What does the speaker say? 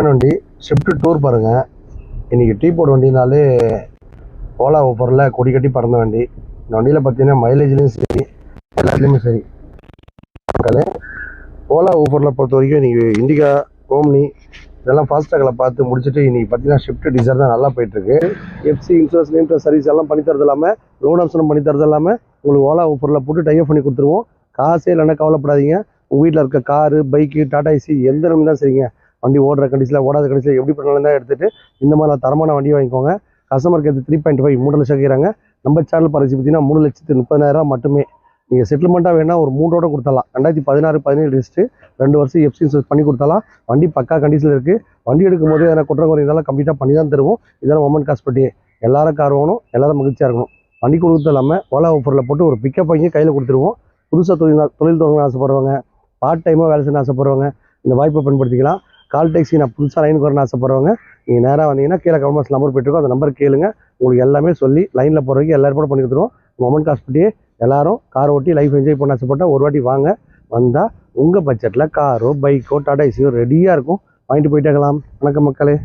வண்டி shift tour பாருங்க. இன்னைக்கு டீ போர்டு வண்டினாலே ஓலா ஊபரில் கொடி கட்டி பறந்த வண்டி. இந்த வண்டியில் பார்த்தீங்கன்னா மைலேஜ்லேயும் சரி எல்லாத்துலேயுமே சரி. ஓலா ஊபரில் பொறுத்த வரைக்கும் இன்றைக்கி இண்டிகா ஓம்னி இதெல்லாம் ஃபாஸ்டாகில் பார்த்து முடிச்சுட்டு இன்றைக்கி பார்த்தீங்கன்னா ஷிஃப்ட் டிசைர் தான் நல்லா போயிட்டுருக்கு. எஃப்சி இன்சூரன்ஸ் நேம் சர்வீஸ் எல்லாம் பண்ணி தரது இல்லாமல், லோன் ஆப்ஷனும் பண்ணி தரது இல்லாமல் உங்களுக்கு ஓலா ஊபரில் போட்டு டைப் பண்ணி கொடுத்துருவோம். காசே இல்லைன்னா கவலைப்படாதீங்க. உங்கள் வீட்டில் இருக்க காரு, பைக்கு, டாடா ஏசி எந்த நிலமே தான் சரிங்க. வண்டி ஓடுற கண்டிஷனில், ஓடாத கண்டிஷனில் எப்படி பண்ணாலும் தான் எடுத்துகிட்டு இந்த மாதிரி தரமான வண்டி வாங்கிக்கோங்க. கஸ்டமருக்கு எடுத்து 3.5 3 லட்சம் கேட்குறாங்க. நம்ம சேனல் பாலிசி பார்த்தீங்கன்னா 3,30,000 மட்டுமே. நீங்கள் செட்டில்மெண்ட்டாக வேணால் ஒரு 3 ரோட கொடுத்தலாம். 2016 17 லிஸ்ட்டு 2 வருஷம் எஃப்சி இன்சூரன்ஸ் பண்ணி கொடுத்தாலாம். வண்டி பக்கா கண்டிஷனில் இருக்குது. வண்டி எடுக்கும் போது எதனா குற்றம் குறைந்தாலும் கம்ப்ளீட்டாக பண்ணி தான் தருவோம். இதெல்லாம் மொமெண்ட் காசு பட்டி எல்லாரும் கார் வாங்கணும், எல்லாரும் மகிழ்ச்சியாக இருக்கணும். வண்டி கொடுத்து இல்லாமல் ஓலா ஊபரில் போட்டு ஒரு பிக்கப் வாங்கி கையில் கொடுத்துருவோம். புதுசாக தொழில் தொடங்க ஆசைப்படுறவங்க, பார்ட் டைமாக வேலை செய்யணும்னு ஆசைப்படுறவங்க இந்த வாய்ப்பை பயன்படுத்திக்கலாம். கால் டாக்ஸி நான் புதுசாக லைனுக்கு வரணும்னு ஆசைப்படுறவங்க நீங்கள் நேராக வந்தீங்கன்னா கீழே கவர்மெண்ட்ஸ் நம்பர் போய்ட்டுருக்கோம். அந்த நம்பர் கேளுங்க. உங்களுக்கு எல்லாமே சொல்லி லைனில் போகிறதுக்கு எல்லாரும் கூட பண்ணி கொடுத்துருவோம். மொமெண்ட் காசு பட்டியே எல்லாரும் கார் ஓட்டி லைஃப் என்ஜாய் பண்ண ஆசைப்பட்டால் ஒரு வாட்டி வாங்க. வந்தால் உங்கள் பட்ஜெட்டில் காரோ, பைக்கோ, டாடா ஏசியோ ரெடியாக இருக்கும். வாங்கிட்டு போயிட்டே இருக்கலாம். வணக்கம் மக்களே.